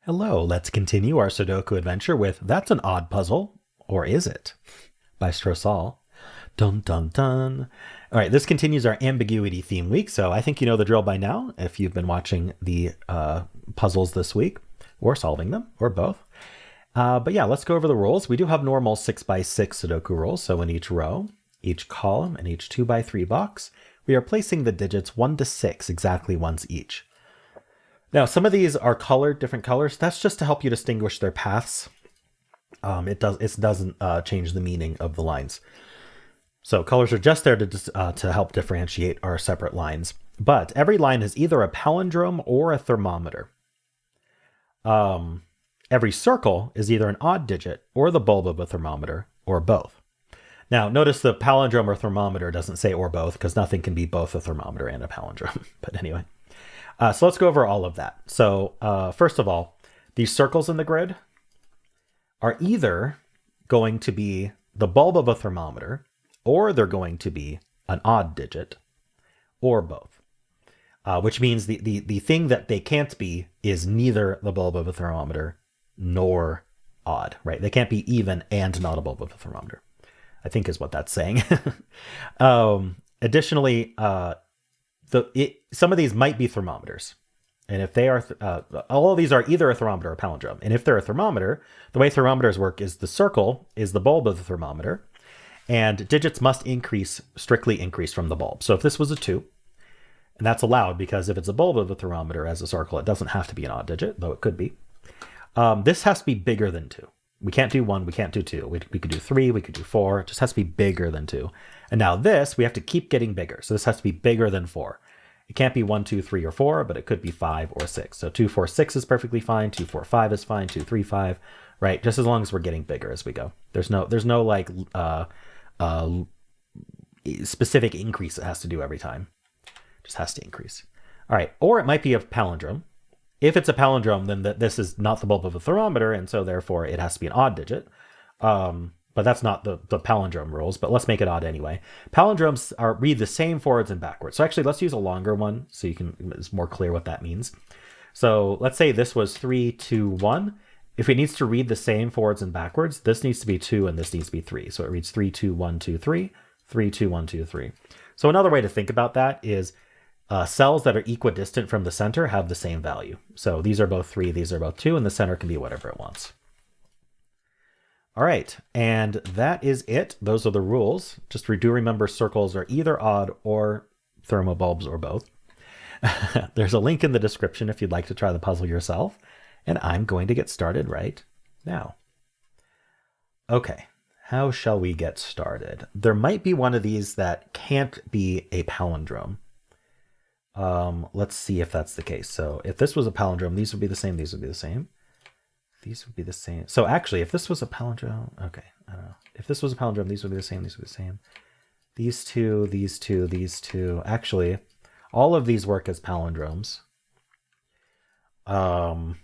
Hello, let's continue our Sudoku adventure with That's an Odd Puzzle, or Is It? By Strosahl. Dun dun dun. All right, this continues our ambiguity theme week, so I think you know the drill by now if you've been watching the puzzles this week, or solving them, or both. But yeah, let's go over the rules. We do have normal 6x6 Sudoku rules, so in each row, each column, and each 2x3 box, we are placing the digits 1 to 6 exactly once each. Now, some of these are colored, different colors. That's just to help you distinguish their paths. It doesn't change the meaning of the lines. So colors are just there to help differentiate our separate lines. But every line is either a palindrome or a thermometer. Every circle is either an odd digit or the bulb of a thermometer, or both. Now, notice the palindrome or thermometer doesn't say or both, because nothing can be both a thermometer and a palindrome. But anyway. So let's go over all of that. So first of all, these circles in the grid are either going to be the bulb of a thermometer, or they're going to be an odd digit, or both. Which means the thing that they can't be is neither the bulb of a thermometer nor odd, right? They can't be even and not a bulb of a thermometer, I think is what that's saying. Additionally, some of these might be thermometers. And if they are, all of these are either a thermometer or a palindrome. And if they're a thermometer, the way thermometers work is the circle is the bulb of the thermometer, and digits must strictly increase from the bulb. So if this was a 2, and that's allowed because if it's a bulb of a thermometer as a circle, it doesn't have to be an odd digit, though it could be. This has to be bigger than 2. We can't do 1, we can't do 2. We could do 3, we could do 4. It just has to be bigger than 2. And now this, we have to keep getting bigger. So this has to be bigger than 4. It can't be 1, 2, 3, or 4, but it could be 5 or 6. So 2, 4, 6 is perfectly fine. 2, 4, 5 is fine. 2, 3, 5, right? Just as long as we're getting bigger as we go. There's no like specific increase it has to do every time. It just has to increase. All right. Or it might be a palindrome. If it's a palindrome, then this is not the bulb of a thermometer, and so therefore it has to be an odd digit. But that's not the palindrome rules, but let's make it odd anyway. Palindromes read the same forwards and backwards. So actually, let's use a longer one so it's more clear what that means. So let's say this was 3, 2, 1. If it needs to read the same forwards and backwards, this needs to be 2 and this needs to be 3. So it reads 3, 2, 1, 2, 3, 3, 2, 1, 2, 3. So another way to think about that is cells that are equidistant from the center have the same value. So these are both 3, these are both 2, and the center can be whatever it wants. All right, and that is it. Those are the rules. Just do remember circles are either odd or thermobulbs or both. There's a link in the description if you'd like to try the puzzle yourself, and I'm going to get started right now. Okay, how shall we get started? There might be one of these that can't be a palindrome. Let's see if that's the case. So if this was a palindrome, these would be the same, these would be the same. These would be the same. So actually, if this was a palindrome, okay, I don't know. If this was a palindrome, these would be the same, these would be the same. These two, these two, these two. Actually, all of these work as palindromes. 1,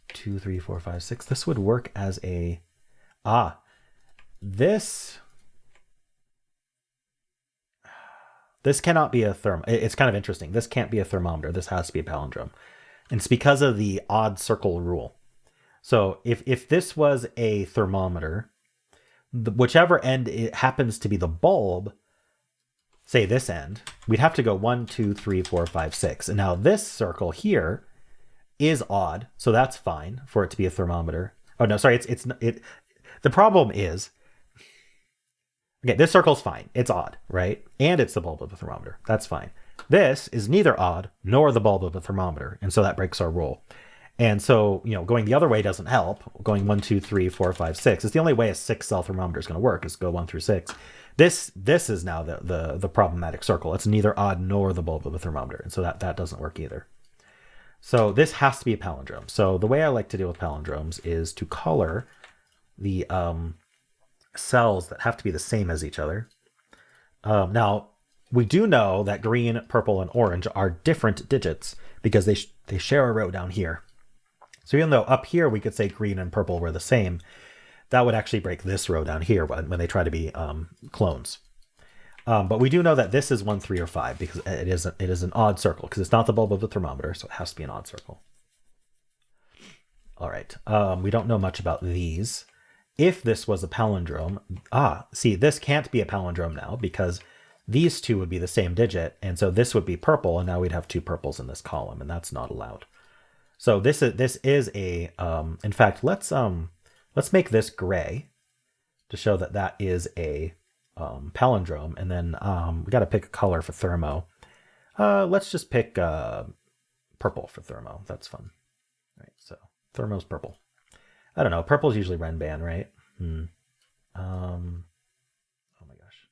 2, 3, 4, 5, 6. This would work as a... This cannot be a It's kind of interesting. This can't be a thermometer. This has to be a palindrome. And it's because of the odd circle rule. So if this was a thermometer, whichever end it happens to be the bulb, say this end, we'd have to go 1, 2, 3, 4, 5, 6. And now this circle here is odd, so that's fine for it to be a thermometer. Oh no, sorry, the problem is, okay, this circle's fine. It's odd, right? And it's the bulb of a thermometer. That's fine. This is neither odd nor the bulb of a thermometer, and so that breaks our rule. And so, going the other way doesn't help. Going 1, 2, 3, 4, 5, 6. It's the only way a 6-cell thermometer is going to work is go 1 through 6. This is now the problematic circle. It's neither odd nor the bulb of a thermometer, and so that doesn't work either. So this has to be a palindrome. So the way I like to deal with palindromes is to color the cells that have to be the same as each other. Now, we do know that green, purple, and orange are different digits because they share a row down here. So even though up here we could say green and purple were the same, that would actually break this row down here when they try to be clones. But we do know that this is 1, 3, or 5 because it is an odd circle because it's not the bulb of the thermometer, so it has to be an odd circle. All right. We don't know much about these. If this was a palindrome, see, this can't be a palindrome now because these two would be the same digit, and so this would be purple, and now we'd have two purples in this column, and that's not allowed. So this is a in fact, let's make this gray to show that that is a palindrome, and then we got to pick a color for thermo. Let's just pick purple for thermo. That's fun. All right, so thermo's purple. I don't know. Purple's usually Renban, right? Oh my gosh,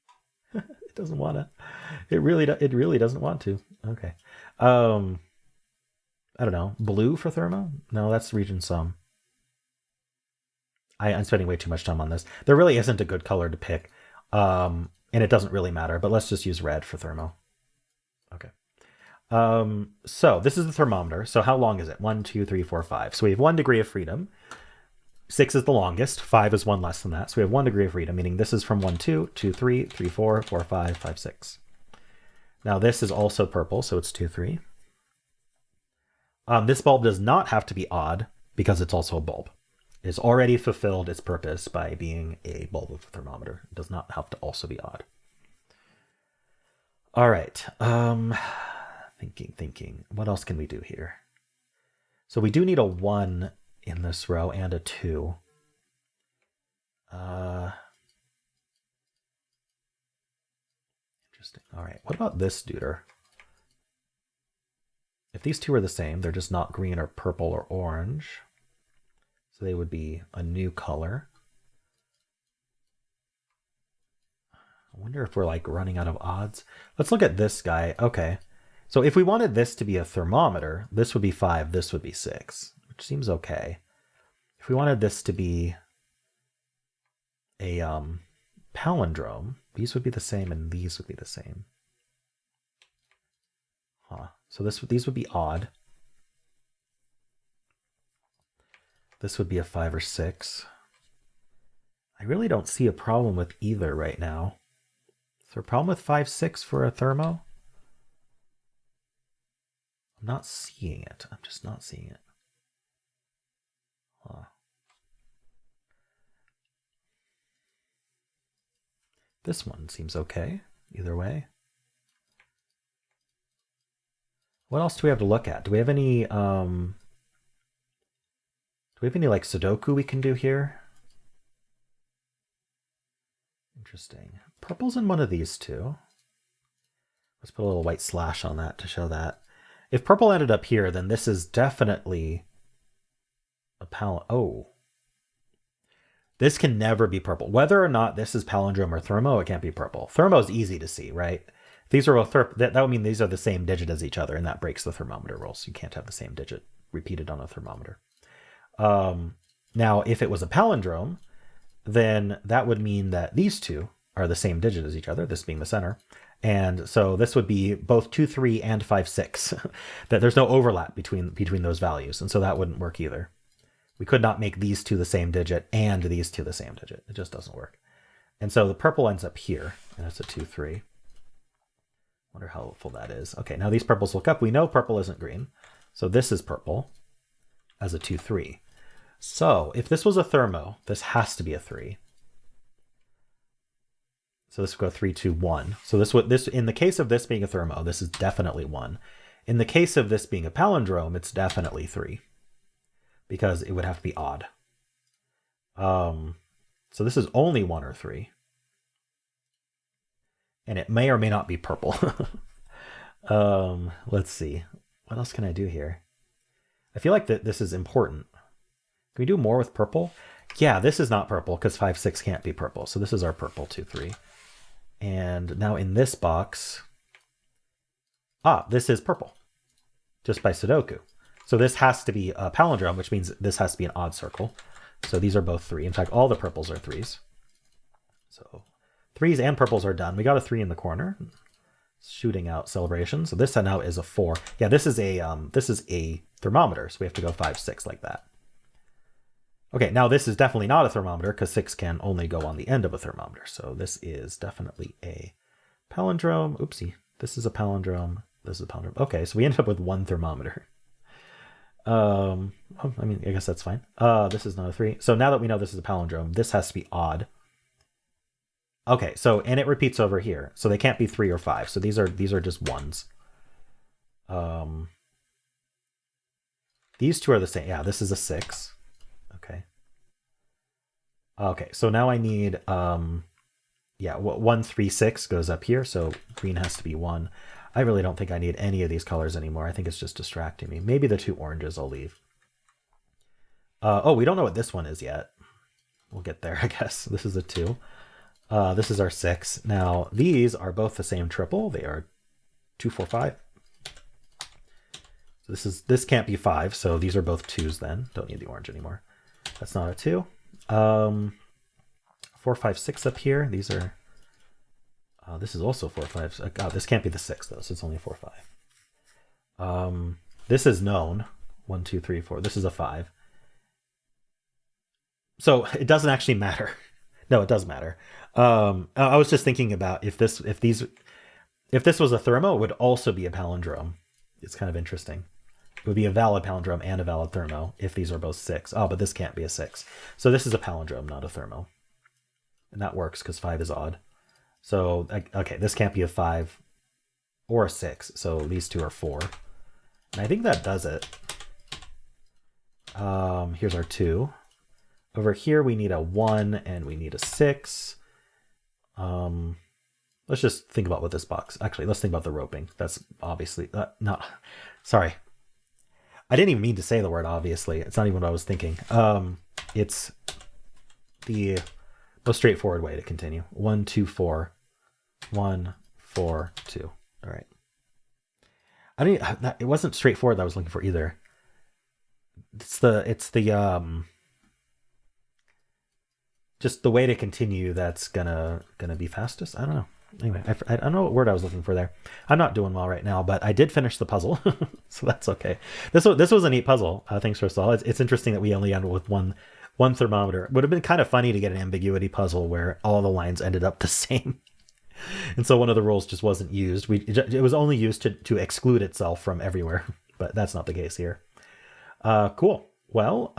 it doesn't want to. It really doesn't want to. Okay. I don't know. Blue for thermo? No, that's region sum. I'm spending way too much time on this. There really isn't a good color to pick, and it doesn't really matter. But let's just use red for thermo. Okay. So this is the thermometer. So how long is it? 1, 2, 3, 4, 5. So we have 1 degree of freedom. 6 is the longest. 5 is one less than that. So we have 1 degree of freedom, meaning this is from 1, 2, 2, 3, 3, 4, 4, 5, 5, 6. Now this is also purple, so it's 2, 3. This bulb does not have to be odd because it's also a bulb. It's already fulfilled its purpose by being a bulb of a thermometer. It does not have to also be odd. All right. Thinking. What else can we do here? So we do need a 1 in this row and a 2. Interesting. All right. What about this duder? If these two are the same, they're just not green or purple or orange. So they would be a new color. I wonder if we're like running out of odds. Let's look at this guy. Okay. So if we wanted this to be a thermometer, this would be 5, this would be 6, which seems okay. If we wanted this to be a palindrome, these would be the same and these would be the same. So these would be odd. This would be a 5 or 6. I really don't see a problem with either right now. Is there a problem with 5, 6 for a thermo? I'm not seeing it. I'm just not seeing it. This one seems okay, either way. What else do we have to look at? Do we have any like Sudoku we can do here? Interesting. Purple's in one of these two. Let's put a little white slash on that to show that. If purple ended up here, then this is definitely a oh. This can never be purple. Whether or not this is palindrome or thermo, it can't be purple. Thermo is easy to see, right? These are both that would mean these are the same digit as each other, and that breaks the thermometer rule. So you can't have the same digit repeated on a thermometer. Now, if it was a palindrome, then that would mean that these two are the same digit as each other, this being the center. And so this would be both 2, 3 and 5, 6. That there's no overlap between those values, and so that wouldn't work either. We could not make these two the same digit and these two the same digit. It just doesn't work. And so the purple ends up here, and it's a 2, 3. Wonder how helpful that is. Okay, now these purples look up. We know purple isn't green, so this is purple as a 2, 3. So if this was a thermo, this has to be a 3. So this would go 3, 2, 1. So this in the case of this being a thermo, this is definitely 1. In the case of this being a palindrome, it's definitely 3 because it would have to be odd. So this is only 1 or 3. And it may or may not be purple. Let's see. What else can I do here? I feel like that this is important. Can we do more with purple? Yeah, this is not purple because 5, 6 can't be purple. So this is our purple 2, 3. And now in this box, this is purple just by Sudoku. So this has to be a palindrome, which means this has to be an odd circle. So these are both 3. In fact, all the purples are 3s. So 3s and purples are done. We got a 3 in the corner. Shooting out celebration. So this now is a 4. Yeah, this is a thermometer. So we have to go 5, 6 like that. Okay, now this is definitely not a thermometer because 6 can only go on the end of a thermometer. So this is definitely a palindrome. Oopsie. This is a palindrome. This is a palindrome. Okay, so we ended up with 1 thermometer. I mean, I guess that's fine. This is not a 3. So now that we know this is a palindrome, this has to be odd. Okay, so, and it repeats over here. So they can't be 3 or 5. So these are just 1s. These two are the same. Yeah, this is a 6. Okay. Okay, so now I need, yeah, 1, 3, 6 goes up here. So green has to be 1. I really don't think I need any of these colors anymore. I think it's just distracting me. Maybe the 2 oranges I'll leave. Oh, we don't know what this one is yet. We'll get there, I guess. This is a 2. This is our 6. Now, these are both the same triple. They are 2, 4, 5. So this can't be 5, so these are both 2s then. Don't need the orange anymore. That's not a 2. 4, 5, 6 up here. These are... this is also 4, 5. Oh, this can't be the 6, though, so it's only 4, 5. This is known. 1, 2, 3, 4. This is a 5. So it doesn't actually matter. No, it does matter. I was just thinking about if this was a thermo, it would also be a palindrome. It's kind of interesting. It would be a valid palindrome and a valid thermo if these are both 6. Oh, but this can't be a 6. So this is a palindrome, not a thermo. And that works because 5 is odd. So, okay, this can't be a 5 or a 6. So these two are 4. And I think that does it. Here's our 2. Over here, we need a 1 and we need a 6. Let's just think about what this box... Actually, let's think about the roping. That's obviously... not... Sorry. I didn't even mean to say the word obviously. It's not even what I was thinking. It's the most straightforward way to continue. 1, 2, 4. 1, 4, 2. All right. It wasn't straightforward that I was looking for either. It's the just the way to continue that's gonna be fastest. I don't know. Anyway, I don't know what word I was looking for there. I'm not doing well right now, but I did finish the puzzle, so that's okay. This was a neat puzzle. Thanks, Strosahl. It's interesting that we only ended with one thermometer. It would have been kind of funny to get an ambiguity puzzle where all the lines ended up the same, and so one of the rules just wasn't used. It was only used to exclude itself from everywhere, but that's not the case here. Cool. Well,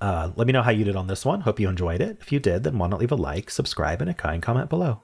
let me know how you did on this one. Hope you enjoyed it. If you did, then why not leave a like, subscribe, and a kind comment below.